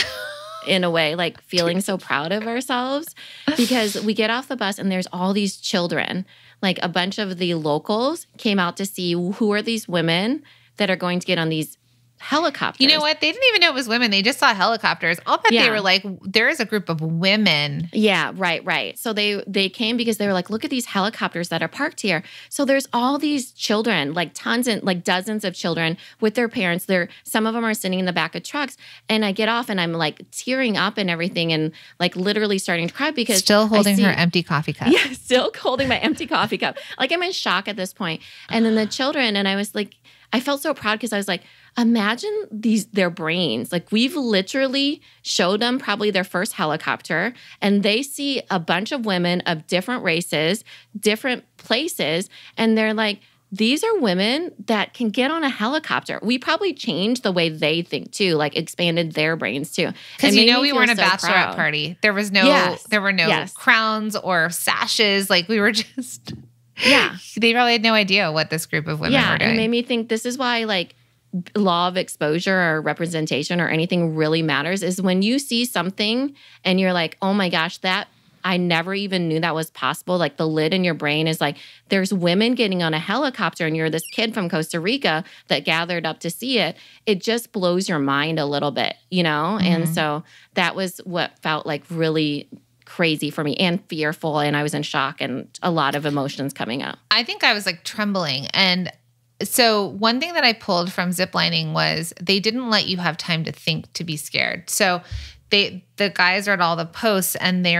in a way like feeling so proud of ourselves because we get off the bus and there's all these children. Like a bunch of the locals came out to see who are these women that are going to get on these helicopters. You know what? They didn't even know it was women. They just saw helicopters. I'll bet they were like, there is a group of women. Yeah, right. So they came because they were like, look at these helicopters that are parked here. So there's all these children, like tons and like dozens of children with their parents. Some of them are sitting in the back of trucks. And I get off and I'm like tearing up and everything and like literally starting to cry because still holding her empty coffee cup. Yeah, still holding my empty coffee cup. Like I'm in shock at this point. And then the children, and I was like, I felt so proud because I was like, imagine their brains. Like we've literally showed them probably their first helicopter and they see a bunch of women of different races, different places. And they're like, these are women that can get on a helicopter. We probably changed the way they think too, like expanded their brains too. Because we weren't a bachelorette party. There was no, there were no crowns or sashes. Like we were just, they probably had no idea what this group of women were doing. It made me think this is why like law of exposure or representation or anything really matters is when you see something and you're like, oh my gosh, that I never even knew that was possible. Like the lid in your brain is like, there's women getting on a helicopter and you're this kid from Costa Rica that gathered up to see it. It just blows your mind a little bit, you know? Mm-hmm. And so that was what felt like really crazy for me and fearful. And I was in shock and a lot of emotions coming up. I think I was like trembling. And so one thing that I pulled from ziplining was they didn't let you have time to think to be scared. So the guys are at all the posts and they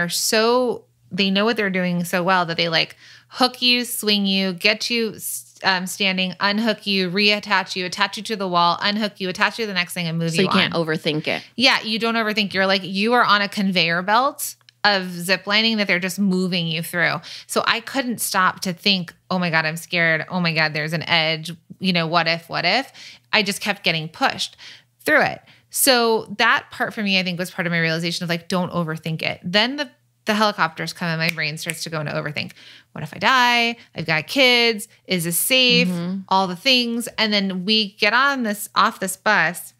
know what they're doing so well that they like hook you, swing you, get you standing, unhook you, reattach you, attach you to the wall, unhook you, attach you to the next thing and move you on. So you can't overthink it. Yeah, you don't overthink. You are on a conveyor belt of ziplining that they're just moving you through. So I couldn't stop to think, oh my God, I'm scared. Oh my God, there's an edge. What if? I just kept getting pushed through it. So that part for me, I think was part of my realization of like, don't overthink it. Then the helicopters come and my brain starts to go into overthink. What if I die? I've got kids. Is this safe? Mm-hmm. All the things. And then we get off this bus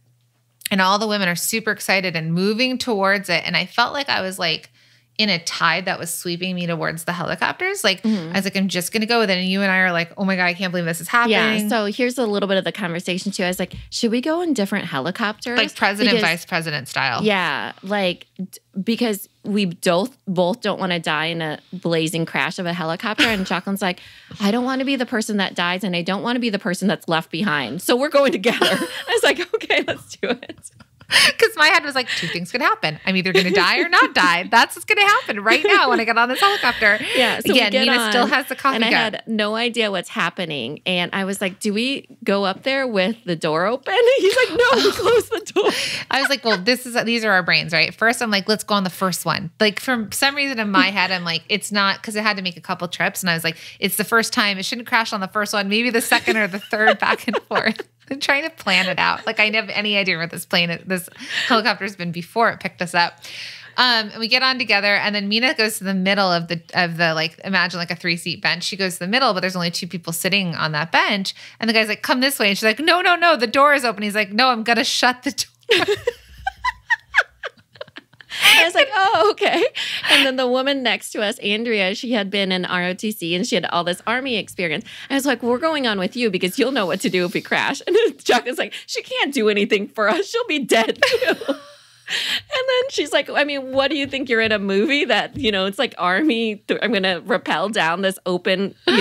and all the women are super excited and moving towards it. And I felt like I was like, in a tide that was sweeping me towards the helicopters. Like, I was like, I'm just going to go with it. And you and I are like, oh my God, I can't believe this is happening. Yeah. So here's a little bit of the conversation too. I was like, should we go in different helicopters? Like president, vice president style. Yeah. Like, because we both don't want to die in a blazing crash of a helicopter. And Jacqueline's like, I don't want to be the person that dies and I don't want to be the person that's left behind. So we're going together. I was like, okay, let's do it. Because my head was like, two things could happen. I'm either going to die or not die. That's what's going to happen right now when I get on this helicopter. Yeah. So again, Nina still has the coffee and cup. I had no idea what's happening. And I was like, do we go up there with the door open? He's like, no, close the door. I was like, well, these are our brains, right? First, I'm like, let's go on the first one. Like for some reason in my head, I'm like, it's not, because I had to make a couple trips. And I was like, it's the first time. It shouldn't crash on the first one. Maybe the second or the third back and forth. I'm trying to plan it out. Like I didn't have any idea what this helicopter's been before it picked us up. And we get on together and then Mina goes to the middle of the like, imagine like a 3-seat bench. She goes to the middle, but there's only 2 people sitting on that bench. And the guy's like, come this way. And she's like, no, the door is open. He's like, no, I'm going to shut the door. I was like, oh, okay. And then the woman next to us, Andrea, she had been in ROTC and she had all this Army experience. I was like, we're going on with you because you'll know what to do if we crash. And Chuck is like, she can't do anything for us. She'll be dead too. And then she's like, I mean, what do you think? You're in a movie that, it's like Army. I'm going to rappel down this open, door.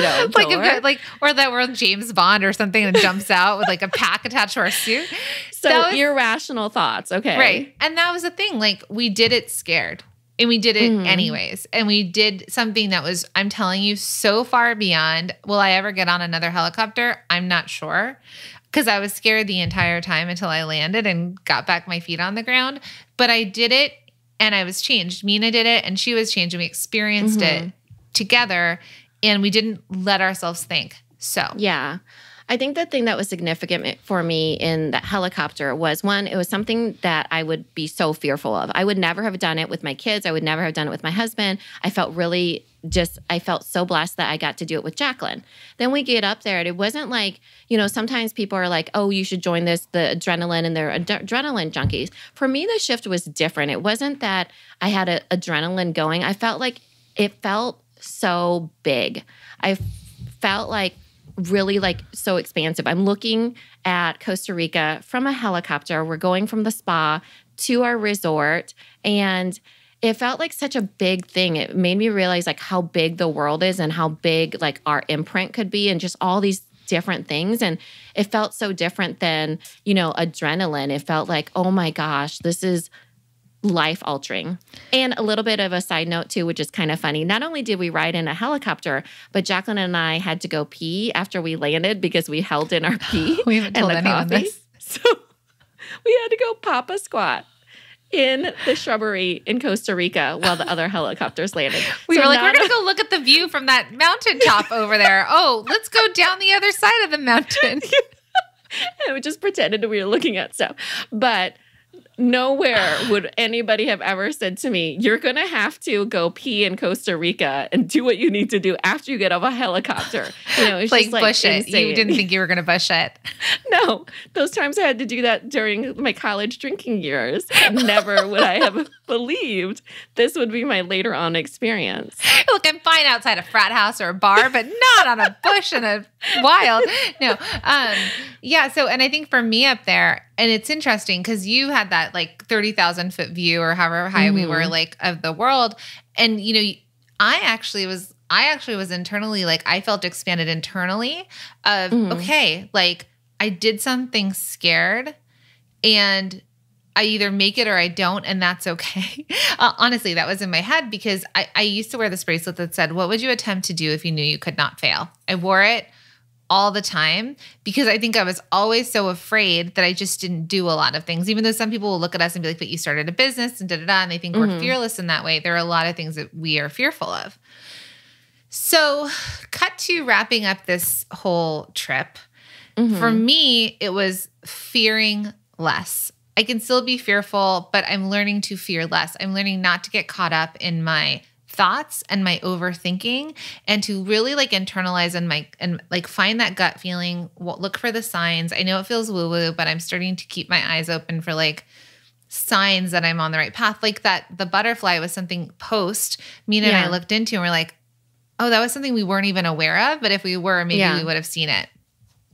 Or that we're James Bond or something and jumps out with like a pack attached to our suit. So irrational thoughts. Okay. Right. And that was the thing. Like we did it scared and we did it anyways. And we did something that was, I'm telling you, so far beyond, will I ever get on another helicopter? I'm not sure. Because I was scared the entire time until I landed and got back my feet on the ground. But I did it and I was changed. Mina did it and she was changed and we experienced it together and we didn't let ourselves think. So yeah. I think the thing that was significant for me in that helicopter was, one, it was something that I would be so fearful of. I would never have done it with my kids. I would never have done it with my husband. I felt so blessed that I got to do it with Jacqueline. Then we get up there and it wasn't like, sometimes people are like, oh, you should join the adrenaline, and they're adrenaline junkies. For me, the shift was different. It wasn't that I had adrenaline going. I felt like it felt so big. I felt like really like so expansive. I'm looking at Costa Rica from a helicopter. We're going from the spa to our resort, and it felt like such a big thing. It made me realize like how big the world is and how big like our imprint could be, and just all these different things. And it felt so different than, adrenaline. It felt like, oh my gosh, this is life altering. And a little bit of a side note too, which is kind of funny. Not only did we ride in a helicopter, but Jacqueline and I had to go pee after we landed because we held in our pee. We haven't told anyone this. So we had to go pop a squat in the shrubbery in Costa Rica while the other helicopters landed. We were like, we're going to go look at the view from that mountaintop over there. Oh, let's go down the other side of the mountain. And we just pretended we were looking at stuff. But nowhere would anybody have ever said to me, you're going to have to go pee in Costa Rica and do what you need to do after you get off a helicopter. It's like just like bush it. insane. You didn't think you were going to bush it. No, those times I had to do that during my college drinking years. Never would I have believed this would be my later on experience. Look, I'm fine outside a frat house or a bar, but not on a bush in a wild. No. Yeah. So, and I think for me up there, and it's interesting because you had that like 30,000 foot view or however high we were like of the world. And, I actually was internally, like I felt expanded internally of, okay, like I did something scared and I either make it or I don't, and that's okay. Honestly, that was in my head because I used to wear this bracelet that said, what would you attempt to do if you knew you could not fail? I wore it all the time because I think I was always so afraid that I just didn't do a lot of things. Even though some people will look at us and be like, but you started a business and da-da-da, and they think we're fearless in that way. There are a lot of things that we are fearful of. So cut to wrapping up this whole trip. For me, it was fearing less. I can still be fearful, but I'm learning to fear less. I'm learning not to get caught up in my thoughts and my overthinking, and to really like internalize and like find that gut feeling. Look for the signs. I know it feels woo-woo, but I'm starting to keep my eyes open for like signs that I'm on the right path. Like the butterfly was something Mina and I looked into, and we're like, oh, that was something we weren't even aware of. But if we were, maybe we would have seen it.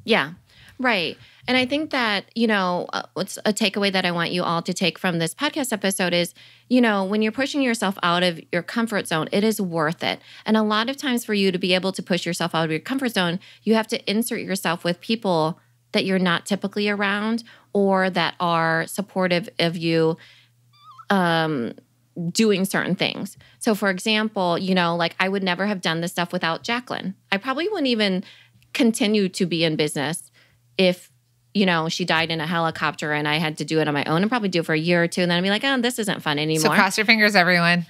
Yeah. Right. And I think that, what's a takeaway that I want you all to take from this podcast episode is, when you're pushing yourself out of your comfort zone, it is worth it. And a lot of times for you to be able to push yourself out of your comfort zone, you have to insert yourself with people that you're not typically around or that are supportive of you doing certain things. So for example, like I would never have done this stuff without Jacqueline. I probably wouldn't even continue to be in business if she died in a helicopter and I had to do it on my own and probably do it for a year or two. And then I'd be like, oh, this isn't fun anymore. So cross your fingers, everyone.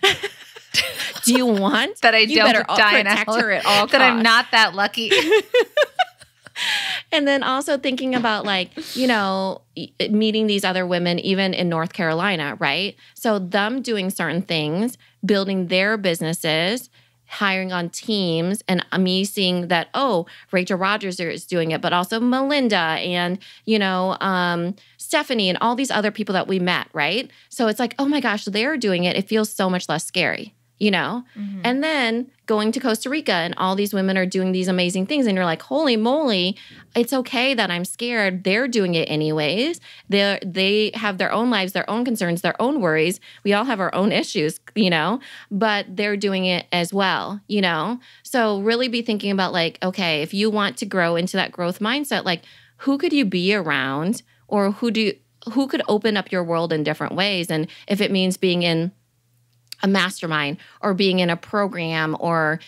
Do you want that I don't die in a helicopter at all costs. That I'm not that lucky. And then also thinking about like, meeting these other women, even in North Carolina, right? So them doing certain things, building their businesses, hiring on teams, and me seeing that, oh, Rachel Rogers is doing it, but also Melinda and, Stephanie and all these other people that we met, right? So it's like, oh my gosh, they're doing it. It feels so much less scary, And then going to Costa Rica and all these women are doing these amazing things. And you're like, holy moly, it's okay that I'm scared. They're doing it anyways. They have their own lives, their own concerns, their own worries. We all have our own issues, but they're doing it as well, So really be thinking about like, okay, if you want to grow into that growth mindset, like who could you be around or who could open up your world in different ways? And if it means being in a mastermind or being in a program or,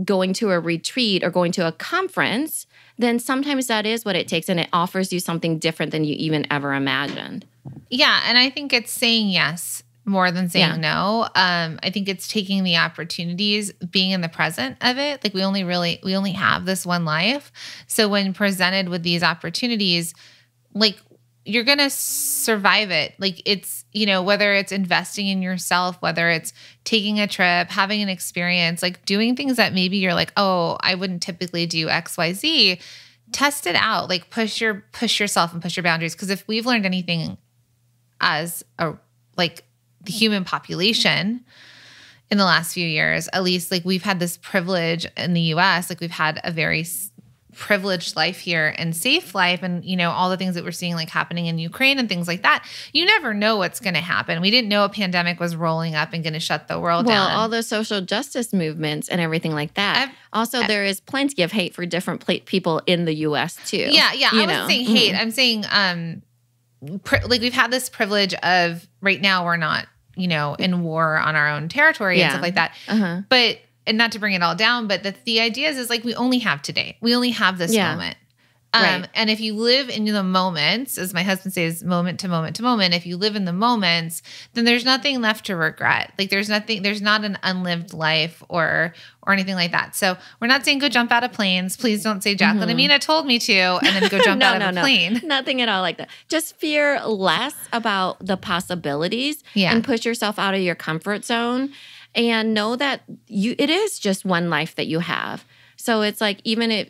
going to a retreat or going to a conference, then sometimes that is what it takes. And it offers you something different than you even ever imagined. Yeah. And I think it's saying yes more than saying no. I think it's taking the opportunities, being in the present of it. Like we only have this one life. So when presented with these opportunities, like you're going to survive it. Like it's, whether it's investing in yourself, whether it's taking a trip, having an experience, like doing things that maybe you're like, oh, I wouldn't typically do X, Y, Z. Test it out. Like push yourself and push your boundaries. Because if we've learned anything as the human population in the last few years, at least like we've had this privilege in the US, like we've had a very privileged life here and safe life. And, all the things that we're seeing like happening in Ukraine and things like that, you never know what's going to happen. We didn't know a pandemic was rolling up and going to shut the world down. Well, all the social justice movements and everything like that. There is plenty of hate for different people in the US too. Yeah. I wasn't saying hate. I'm saying, like we've had this privilege of right now we're not, in war on our own territory and stuff like that. But, and not to bring it all down, but the idea is like, we only have today. We only have this moment. Right. And if you live in the moments, as my husband says, moment to moment to moment, if you live in the moments, then there's nothing left to regret. Like there's not an unlived life or anything like that. So we're not saying go jump out of planes. Please don't say Jacqueline Amina told me to, and then go jump out of a plane. Nothing at all like that. Just fear less about the possibilities and push yourself out of your comfort zone and know that it is just one life that you have. So it's like, even if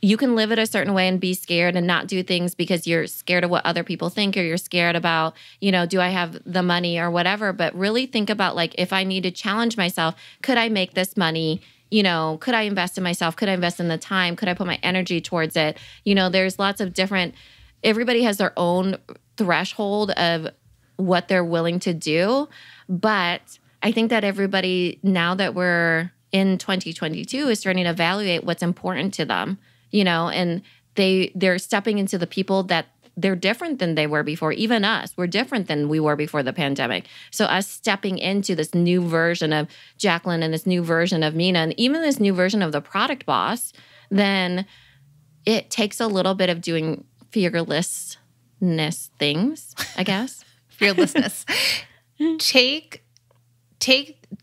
you can live it a certain way and be scared and not do things because you're scared of what other people think, or you're scared about, do I have the money or whatever. But really think about, like, if I need to challenge myself, could I make this money? Could I invest in myself? Could I invest in the time? Could I put my energy towards it? There's lots of everybody has their own threshold of what they're willing to do. But I think that everybody, now that we're in 2022, is starting to evaluate what's important to them. And they're stepping into the people that they're different than they were before. Even us, we're different than we were before the pandemic. So us stepping into this new version of Jacqueline and this new version of Mina and even this new version of the product boss, then it takes a little bit of doing fearlessness things, I guess. Fearlessness.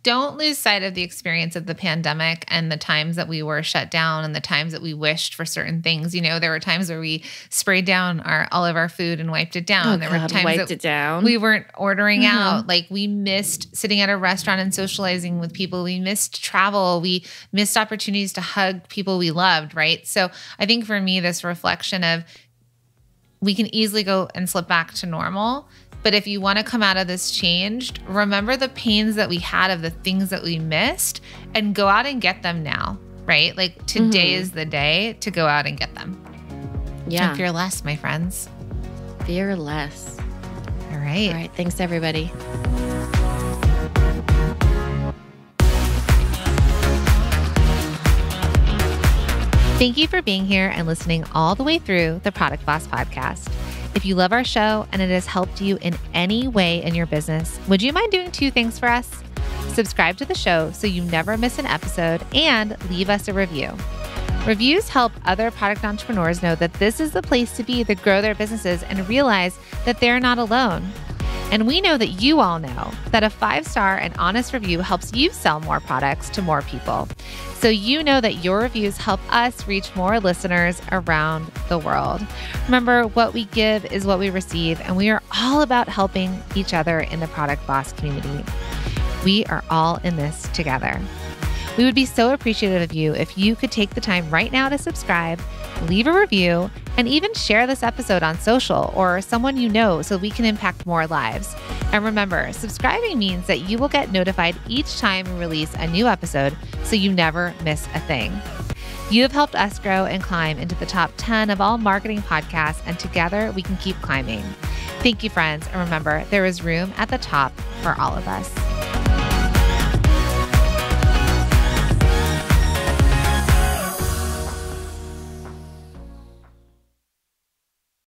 Don't lose sight of the experience of the pandemic and the times that we were shut down and the times that we wished for certain things. There were times where we sprayed down all of our food and wiped it down. There were times that we weren't ordering out. Like we missed sitting at a restaurant and socializing with people. We missed travel. We missed opportunities to hug people we loved, right? So I think for me, this reflection of we can easily go and slip back to normal. But if you want to come out of this changed, remember the pains that we had of the things that we missed and go out and get them now, right? Like today is the day to go out and get them. Yeah. And fear less, my friends. Fear less. All right. All right. Thanks, everybody. Thank you for being here and listening all the way through the Product Boss podcast. If you love our show and it has helped you in any way in your business, would you mind doing 2 things for us? Subscribe to the show so you never miss an episode and leave us a review. Reviews help other product entrepreneurs know that this is the place to be to grow their businesses and realize that they're not alone. And we know that you all know that a 5-star and honest review helps you sell more products to more people. So you know that your reviews help us reach more listeners around the world. Remember, what we give is what we receive, and we are all about helping each other in the Product Boss community. We are all in this together. We would be so appreciative of you if you could take the time right now to subscribe, leave a review, and even share this episode on social or someone you know so we can impact more lives. And remember, subscribing means that you will get notified each time we release a new episode so you never miss a thing. You have helped us grow and climb into the top 10 of all marketing podcasts, and together we can keep climbing. Thank you, friends. And remember, there is room at the top for all of us.